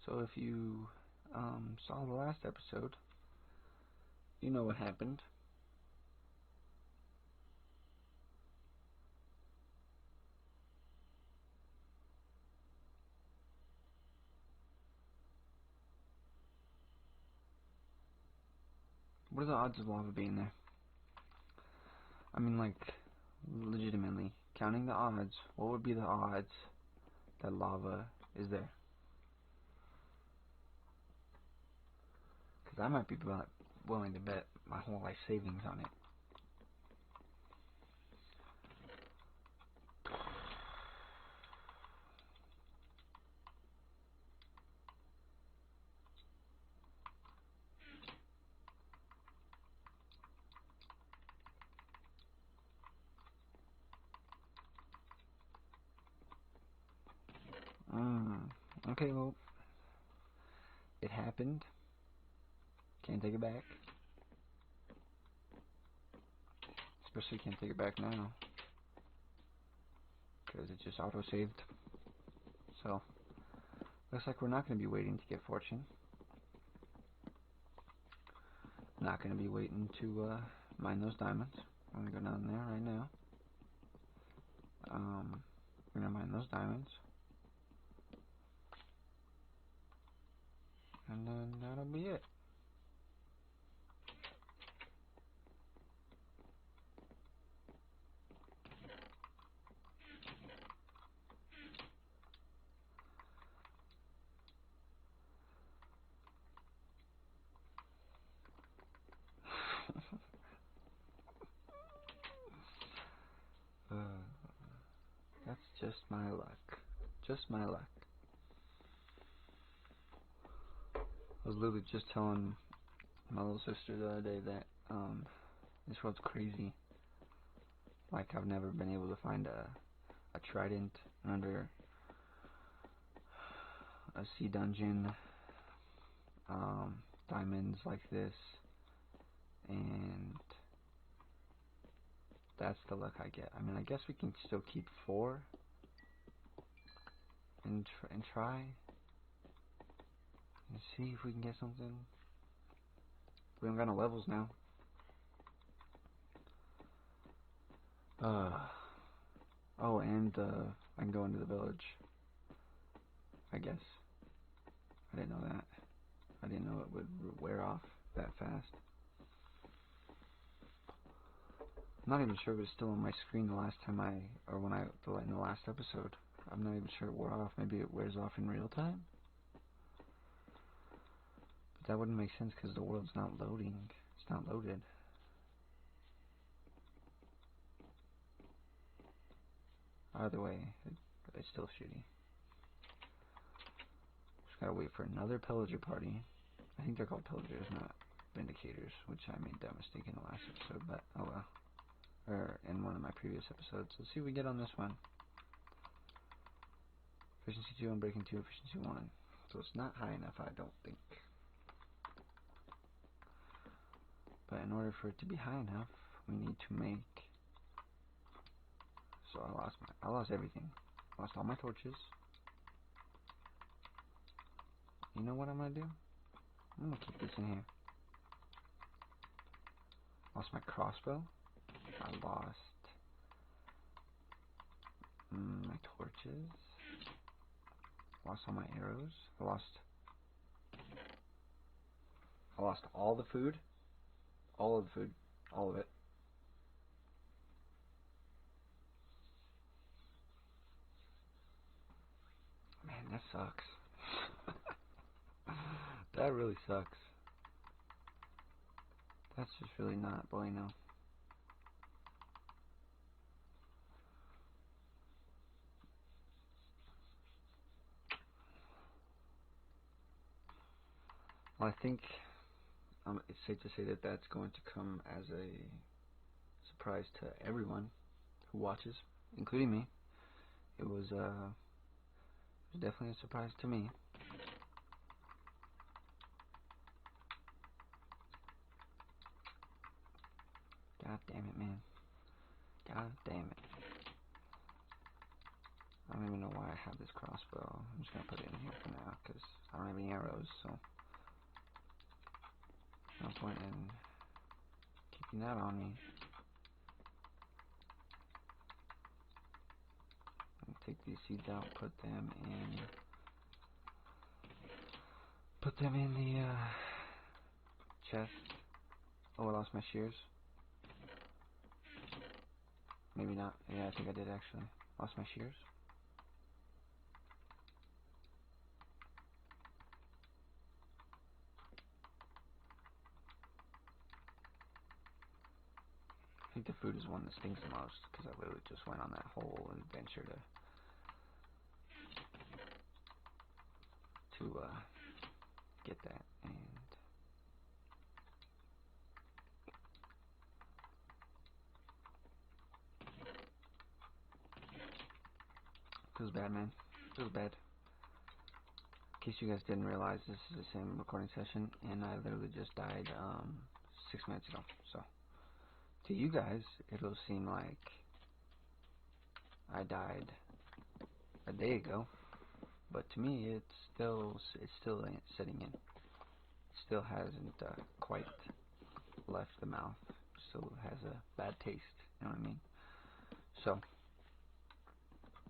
So if you saw the last episode, you know what happened. What are the odds of lava being there? I mean, like, legitimately, counting the odds, what would be the odds that lava is there? Because I might be willing to bet my whole life savings on it. Okay, well, it happened. Can't take it back. Especially can't take it back now. Because it just auto-saved. So, looks like we're not going to be waiting to get fortune. Not going to be waiting to mine those diamonds. I'm going to go down there right now. We're going to mine those diamonds. And then that'll be it. That's just my luck. Just my luck. I was literally just telling my little sister the other day that this world's crazy. Like, I've never been able to find a trident under a sea dungeon, diamonds like this, and that's the luck I get. I mean, I guess we can still keep 4 and try and see if we can get something. We don't got no levels now. Oh, and I can go into the village, I guess. I didn't know that. I didn't know it would wear off that fast. I'm not even sure it was still on my screen the last time in the last episode. I'm not even sure it wore off. Maybe it wears off in real time? But that wouldn't make sense because the world's not loading. It's not loaded. Either way, it's still shitty. Just gotta wait for another pillager party. I think they're called pillagers, not vindicators, which I made that mistake in the last episode, but oh well. Or in one of my previous episodes. Let's see what we get on this one. Efficiency 2 and breaking 2, efficiency 1. So it's not high enough, I don't think. But in order for it to be high enough, we need to make... So I lost everything. Lost all my torches. You know what I'm gonna do? I'm gonna keep this in here. Lost my crossbow. I lost my torches. Lost all my arrows. I lost all the food. All of the food. All of it. Man, that sucks. That really sucks. That's just really not bueno. Well, I think it's safe to say that that's going to come as a surprise to everyone who watches, including me. It was definitely a surprise to me. God damn it, man. God damn it. I don't even know why I have this crossbow. I'm just gonna put it in here for now because I don't have any arrows, so no point in keeping that on me. Take these seeds out, put them in the chest. Oh, I lost my shears. Maybe not. Yeah, I think I did actually. Lost my shears. I think the food is one that stings the most because I literally just went on that whole adventure to get that, and feels bad, man. Feels bad. In case you guys didn't realize, this is the same recording session, and I literally just died 6 minutes ago. So to you guys, it'll seem like I died a day ago, but to me, it's still setting in. It still hasn't quite left the mouth. Still has a bad taste. You know what I mean? So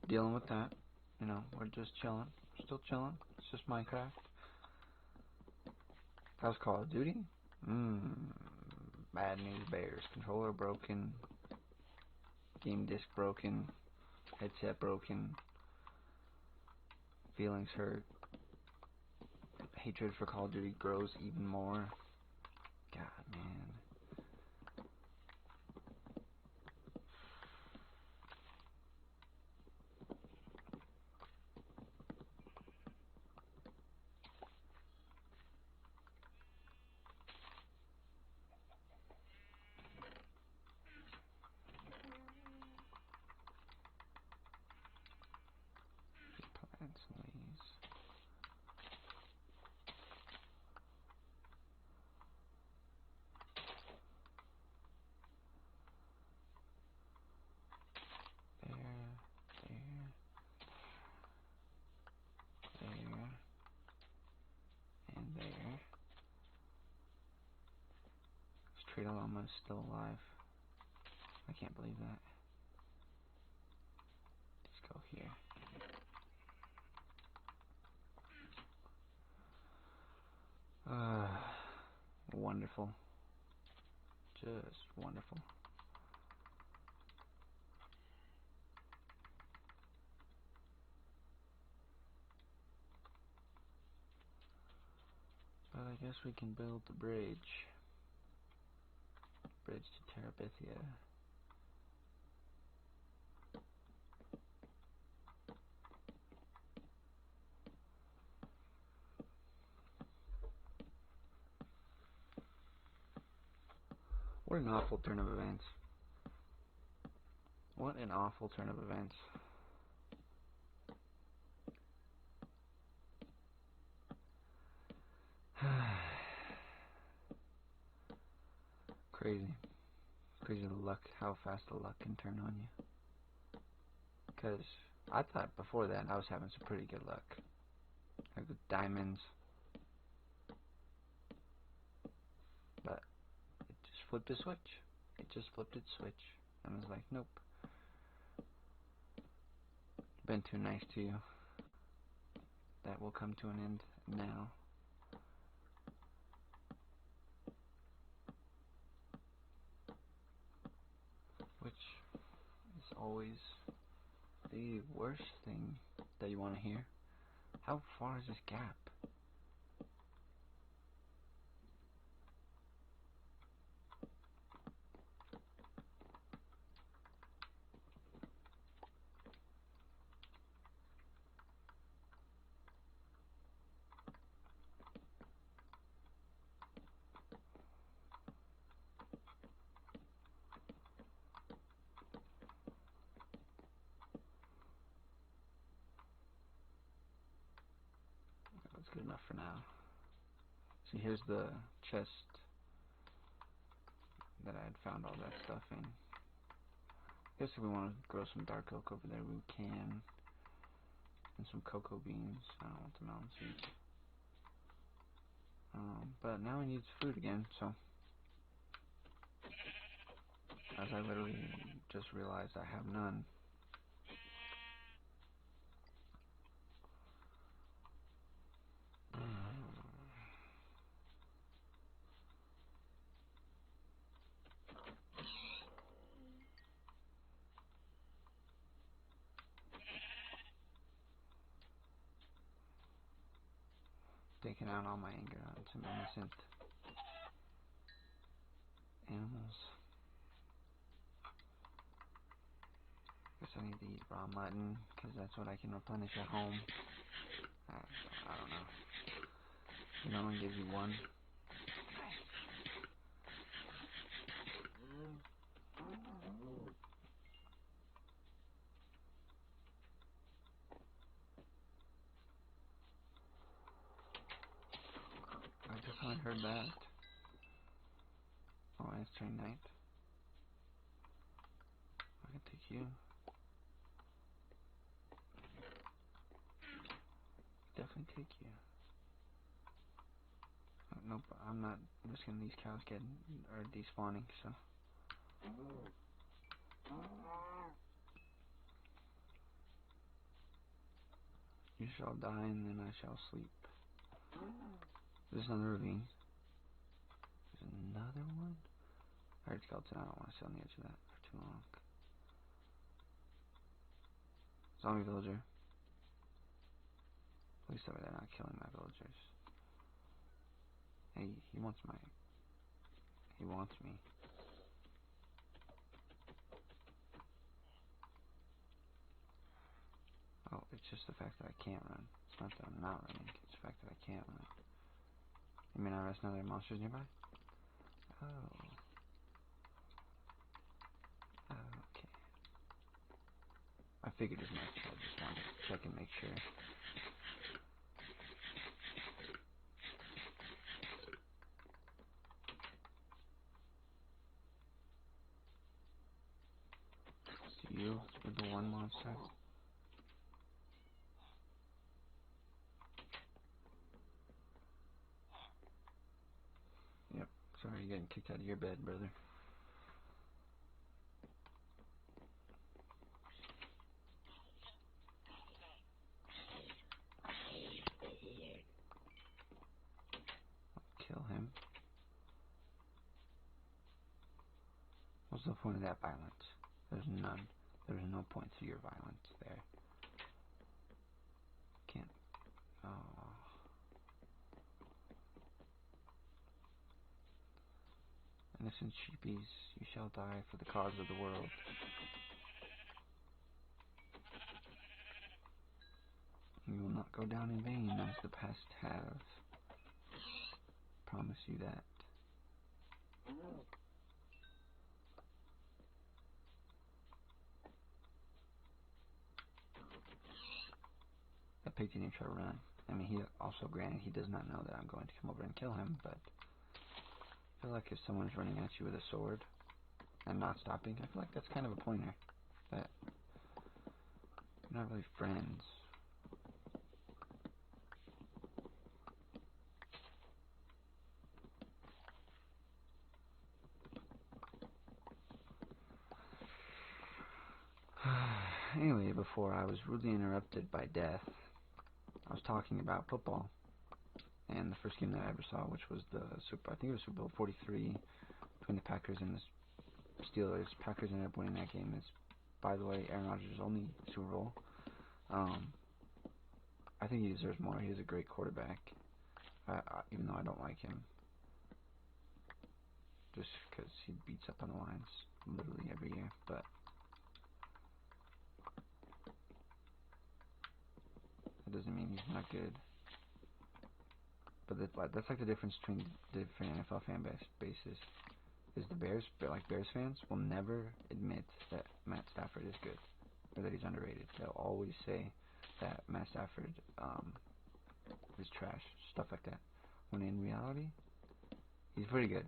dealing with that. You know, we're just chilling. Still chilling. It's just Minecraft. How's Call of Duty? Bad news bears. Controller broken. Game disc broken. Headset broken. Feelings hurt. Hatred for Call of Duty grows even more. God, man. Plants, leaves. There, and there. This trade llama is still alive. I can't believe that. Let's go here. Wonderful. Just wonderful. But I guess we can build the bridge. Bridge to Terabithia. What an awful turn of events. What an awful turn of events. Crazy. Crazy the luck, how fast the luck can turn on you. Because I thought before that I was having some pretty good luck. Like with diamonds. But it just flipped a switch. It just flipped its switch. And I was like, nope. Been too nice to you. That will come to an end now. Which is always the worst thing that you want to hear. How far is this gap? That's good enough for now. See, here's the chest that I had found all that stuff in. I guess if we want to grow some dark oak over there, we can. and some cocoa beans. I don't want the melon seeds. But now I need food again, so as I literally just realized I have none. Taking out all my anger on some innocent animals. Guess I need to eat raw mutton, because that's what I can replenish at home. I don't know. It only gives you one. I definitely heard that. Oh, it's turning night. I can take you. Definitely take you. Nope, I'm not risking these cows getting or despawning, so. You shall die and then I shall sleep. There's another ravine. There's another one? I heard skeleton, I don't want to sit on the edge of that for too long. Zombie villager. Please tell me they're not killing my villagers. Hey, he wants me. Oh, it's just the fact that I can't run. It's not that I'm not running, it's the fact that I can't run. You mean I rest now there are monsters nearby? Oh. Okay. I figured as much. I just wanted to check and make sure. Do you with the one monster? Yep. Sorry, you're getting kicked out of your bed, brother. Kill him. What's the point of that violence? There's none. There's no point to your violence there. Can't. Oh. Innocent sheepies, you shall die for the cause of the world. You will not go down in vain as the past have. Promise you that. That pig didn't even try to run. I mean, he also, granted, he does not know that I'm going to come over and kill him, but I feel like if someone's running at you with a sword and not stopping, I feel like that's kind of a pointer that you're not really friends. Anyway, before I was rudely interrupted by death, I was talking about football. And the first game that I ever saw, which was I think it was Super Bowl 43 between the Packers and the Steelers. Packers ended up winning that game. It's, by the way, Aaron Rodgers' only Super Bowl. I think he deserves more. He's a great quarterback, even though I don't like him. Just because he beats up on the Lions literally every year. But that doesn't mean he's not good. But that's like the difference between different NFL fan bases. Is the Bears fans will never admit that Matt Stafford is good or that he's underrated. They'll always say that Matt Stafford is trash, stuff like that. When in reality, he's pretty good.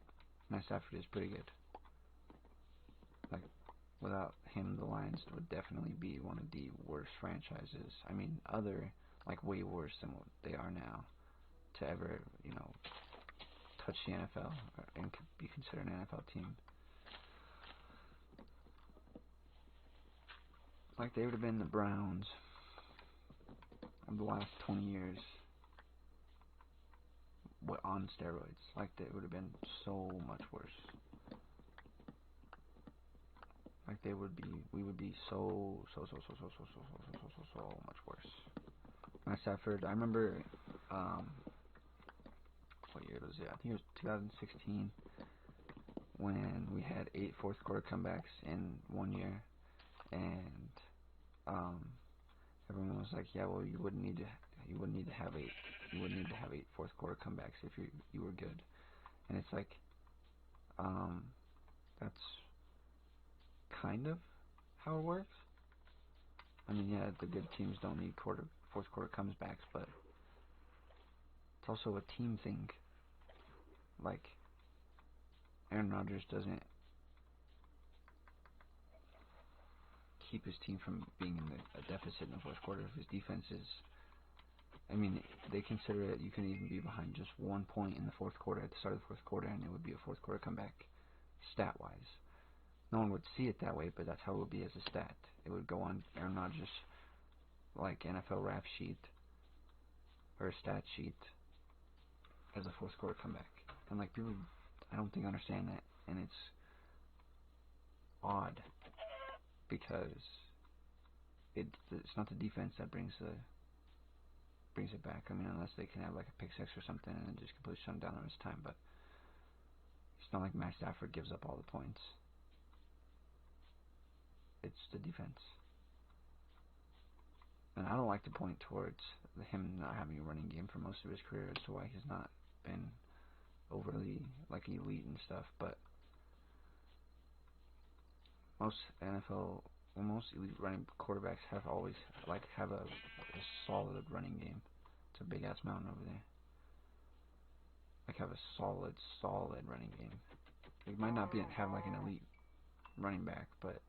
Matt Stafford is pretty good. Like, without him, the Lions would definitely be one of the worst franchises. I mean, way worse than what they are now to ever, touch the NFL and be considered an NFL team. Like they would have been the Browns of the last 20 years, on steroids. Like they would have been so much worse. Like we would be so much worse. Matt Stafford, I remember, what year was it? I think it was 2016 when we had 8 fourth quarter comebacks in 1 year, and everyone was like, yeah, well, you wouldn't need to have 8 fourth quarter comebacks if you were good. And it's like, that's kind of how it works. I mean, yeah, the good teams don't need fourth quarter comebacks, but it's also a team thing. Like, Aaron Rodgers doesn't keep his team from being in a deficit in the fourth quarter. His defense is, I mean, they consider it, you can even be behind just 1 point in the fourth quarter at the start of the fourth quarter, and it would be a fourth quarter comeback, stat-wise. No one would see it that way, but that's how it would be as a stat. It would go on Aaron Rodgers' like NFL rap sheet or a stat sheet as a fourth quarter comeback. And like people, I don't think understand that, and it's odd because it's not the defense that brings it back. I mean, unless they can have like a pick six or something and then just completely shut them down the rest of the time. But it's not like Matt Stafford gives up all the points. It's the defense. And I don't like to point towards him not having a running game for most of his career as to why he's not been overly like elite and stuff, but most elite running quarterbacks have a solid running game. It's a big ass mountain over there. Like have a solid running game. It might not have like an elite running back, but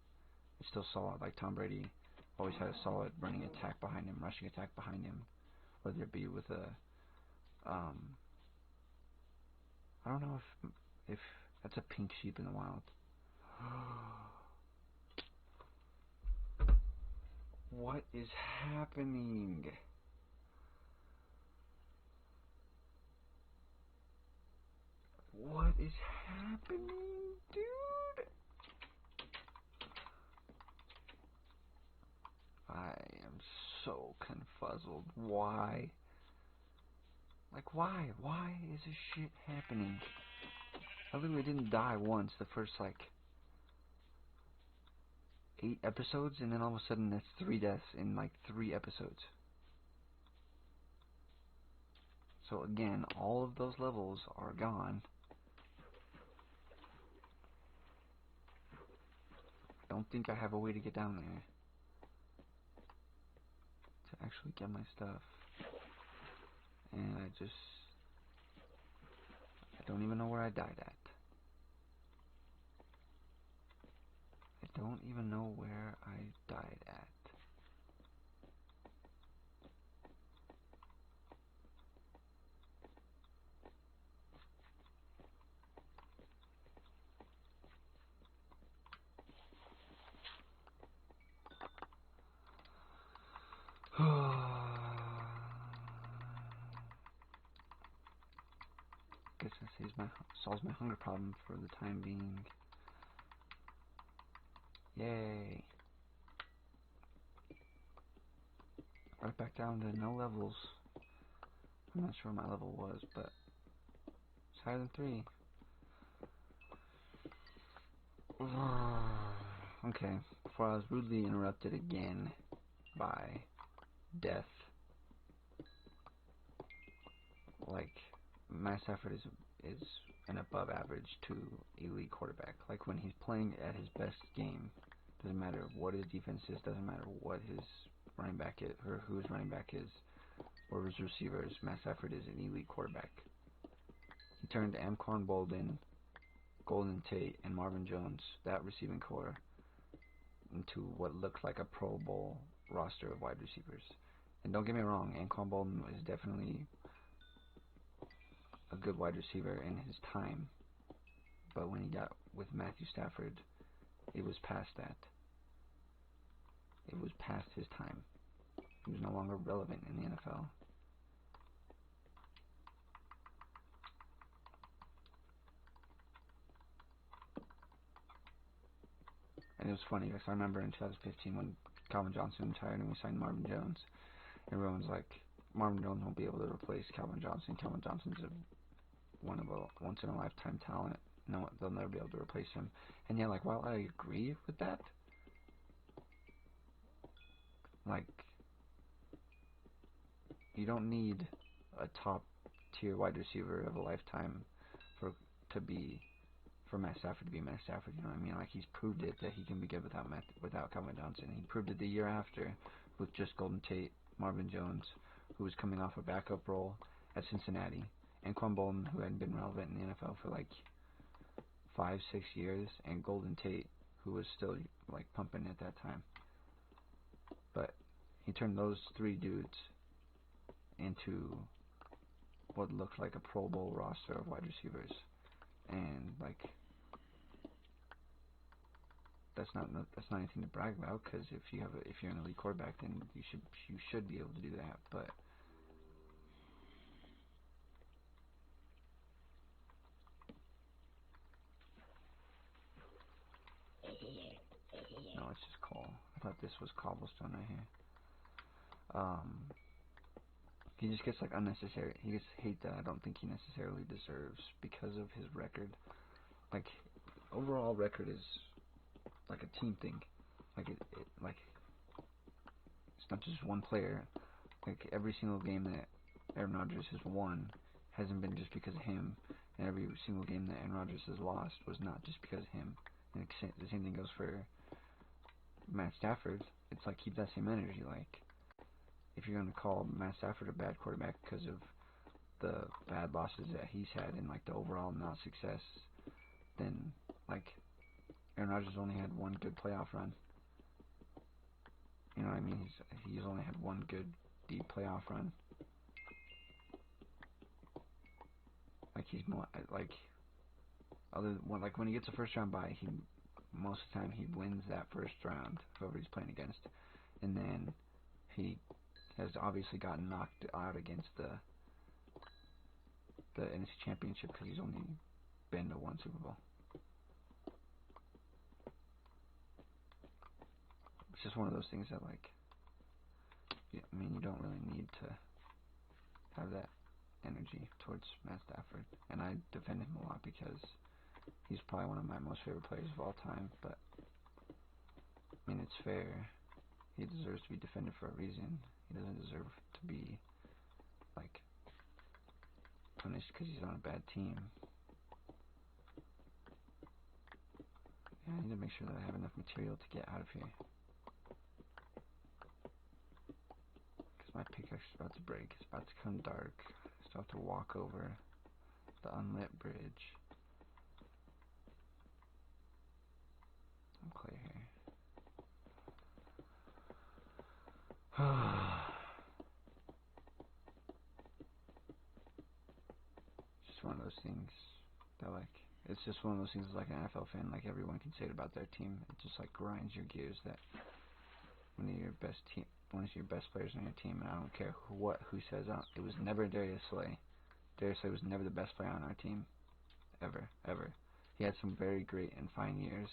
it's still solid. Like Tom Brady always had a solid running attack behind him, rushing attack behind him, whether it be with a I don't know if that's a pink sheep in the wild. What is happening? What is happening, dude? I am so confuzzled. Why? Like, why? Why is this shit happening? I literally didn't die once the first, 8 episodes, and then all of a sudden that's 3 deaths in, 3 episodes. So again, all of those levels are gone. I don't think I have a way to get down there to actually get my stuff. And I don't even know where I died at. I don't even know where I died at. Guess that solves my hunger problem for the time being. Yay. Right back down to no levels. I'm not sure what my level was, but it's higher than 3. Okay, before I was rudely interrupted again by death. Like, Matt Stafford is an above average to elite quarterback. Like, when he's playing at his best game, doesn't matter what his defense is, doesn't matter what his running back is, or who his running back is, or his receivers, Matt Stafford is an elite quarterback. He turned Anquan Boldin, Golden Tate, and Marvin Jones, that receiving core, into what looked like a Pro Bowl roster of wide receivers. And don't get me wrong, Anquan Bolden is definitely a good wide receiver in his time. But when he got with Matthew Stafford, it was past that. It was past his time. He was no longer relevant in the NFL. And it was funny because I remember in 2015 when Calvin Johnson retired and we signed Marvin Jones. Everyone's like, Marvin Jones won't be able to replace Calvin Johnson. Calvin Johnson's a once in a lifetime talent. No, they'll never be able to replace him. And yeah, like, while I agree with that, like, you don't need a top tier wide receiver of a lifetime for Matt Stafford to be Matt Stafford. You know what I mean? Like, he's proved it that he can be good without Calvin Johnson. He proved it the year after with just Golden Tate, Marvin Jones, who was coming off a backup role at Cincinnati, and Anquan Bolden, who hadn't been relevant in the NFL for like 5-6 years, and Golden Tate, who was still like pumping at that time. But he turned those three dudes into what looked like a Pro Bowl roster of wide receivers, and like, that's not anything to brag about, because if you're an elite quarterback, then you should be able to do that. But no, it's just coal. I thought this was cobblestone right here. He just gets like unnecessary. He gets hate that I don't think he necessarily deserves because of his record. Like, overall record is like a team thing. Like it's not just one player. Like, every single game that Aaron Rodgers has won hasn't been just because of him, and every single game that Aaron Rodgers has lost was not just because of him. And the same thing goes for Matt Stafford. It's like, keep that same energy. Like, if you're gonna call Matt Stafford a bad quarterback because of the bad losses that he's had and like the overall not success, then like, Aaron Rodgers only had one good playoff run. You know what I mean? He's only had one good deep playoff run. Like, he's more like, when he gets a first round bye, most of the time he wins that first round, whoever he's playing against, and then he has obviously gotten knocked out against the NFC Championship because he's only been to one Super Bowl. It's just one of those things that, like, I mean, you don't really need to have that energy towards Matt Stafford, and I defend him a lot because he's probably one of my most favorite players of all time. But I mean, it's fair. He deserves to be defended for a reason. He doesn't deserve to be like punished because he's on a bad team. Yeah, I need to make sure that I have enough material to get out of here, because my pickaxe is about to break. It's about to become dark. I still have to walk over the unlit bridge. I'm clear here. Just one of those things that, like, it's just one of those things like an NFL fan, like, everyone can say it about their team. It just like grinds your gears that one of your best players on your team, and I don't care who says it was never Darius Slay. Darius Slay was never the best player on our team, ever. He had some very great and fine years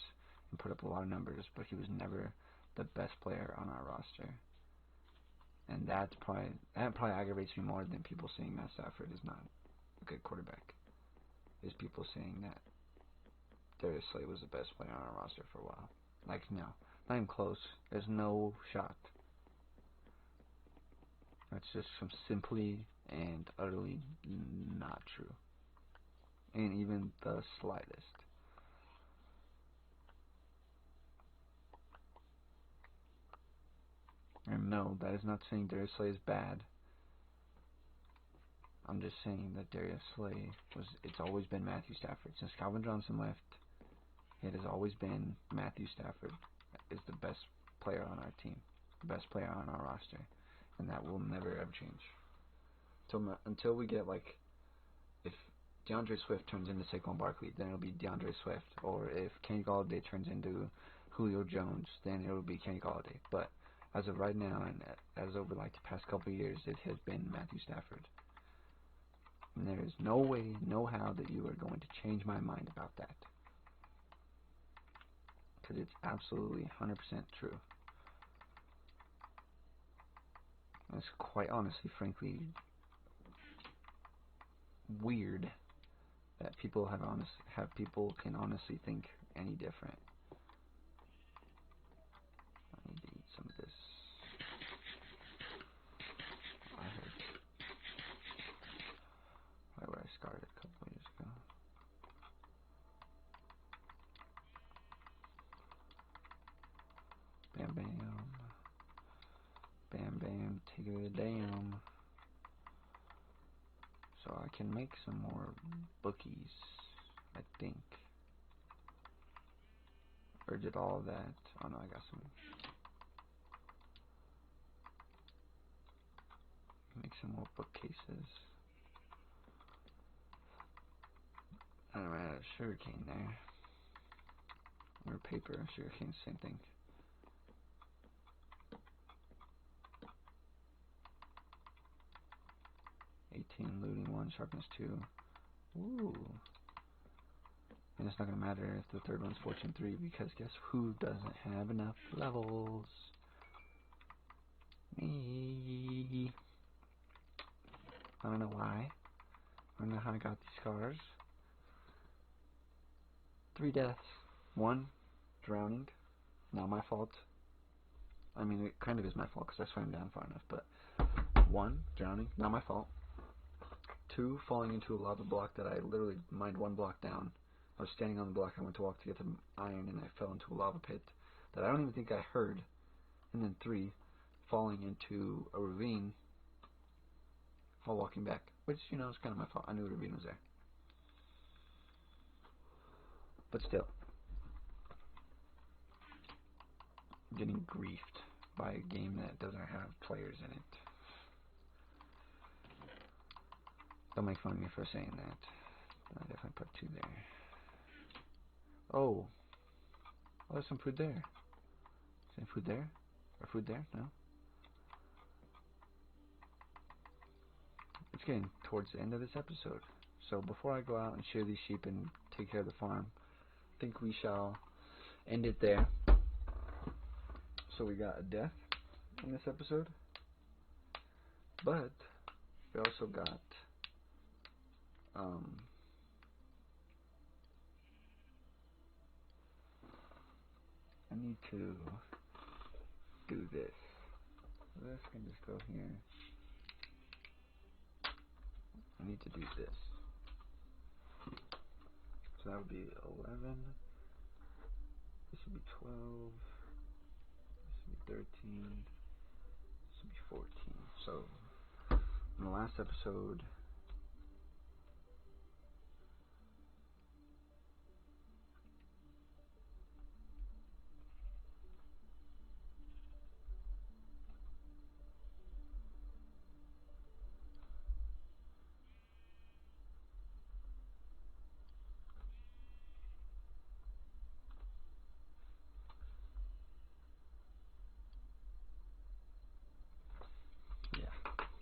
and put up a lot of numbers, but he was never the best player on our roster. And that probably aggravates me more than people saying Matt Stafford is not a good quarterback. Is people saying that Darius Slay was the best player on our roster for a while. Like, no, not even close. There's no shot. That's just simply and utterly not true. And even the slightest. And no, that is not saying Darius Slay is bad. I'm just saying that Darius Slay it's always been Matthew Stafford. Since Calvin Johnson left, it has always been Matthew Stafford. is the best player on our team, the best player on our roster, and that will never ever change. Until we get, like, if DeAndre Swift turns into Saquon Barkley, then it'll be DeAndre Swift. Or if Kenny Golladay turns into Julio Jones, then it'll be Kenny Golladay. But as of right now, and as over like the past couple of years, it has been Matthew Stafford. And there is no way, no how that you are going to change my mind about that. Because it's absolutely 100% true. It's quite honestly, frankly, weird that people can honestly think any different. I need to eat some of this. I heard right where I started a couple years ago. Bam bam. Bam bam, take it a damn. So I can make some more bookies, I think. Or did all of that? Oh no, I got some. Make some more bookcases. I don't know, I had a sugarcane there. Or paper, sugarcane, same thing. Looting 1, sharpness 2. Ooh. And it's not going to matter if the third one's fortune 3, because guess who doesn't have enough levels? Me. I don't know why. I don't know how I got these scars. 3 deaths. 1, drowning. Not my fault. I mean, it kind of is my fault because I swam down far enough, but 1, drowning. Not my fault. 2, falling into a lava block that I literally mined 1 block down. I was standing on the block, I went to walk to get the iron, and I fell into a lava pit that I don't even think I heard. And then 3, falling into a ravine while walking back. Which, you know, is kind of my fault. I knew a ravine was there. But still. Getting griefed by a game that doesn't have players in it. Don't make fun of me for saying that. I definitely put 2 there. Oh. Oh, there's some food there. Is there food there? Or food there? No? It's getting towards the end of this episode. So before I go out and shear these sheep and take care of the farm, I think we shall end it there. So we got a death in this episode. But we also got I need to do this. This can just go here. I need to do this. So that would be 11. This would be 12. This would be 13. This would be 14. So in the last episode,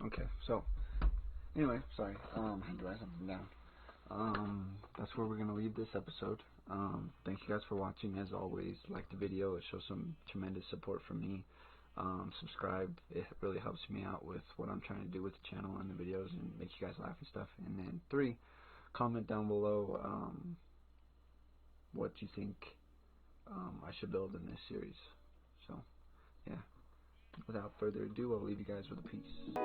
okay, so anyway, sorry, I had to write something down. That's where we're gonna leave this episode. Thank you guys for watching. As always, like the video, it shows some tremendous support from me. Subscribe, it really helps me out with what I'm trying to do with the channel and the videos and make you guys laugh and stuff. And then 3, comment down below what you think I should build in this series. So yeah, without further ado, I'll leave you guys with a peace.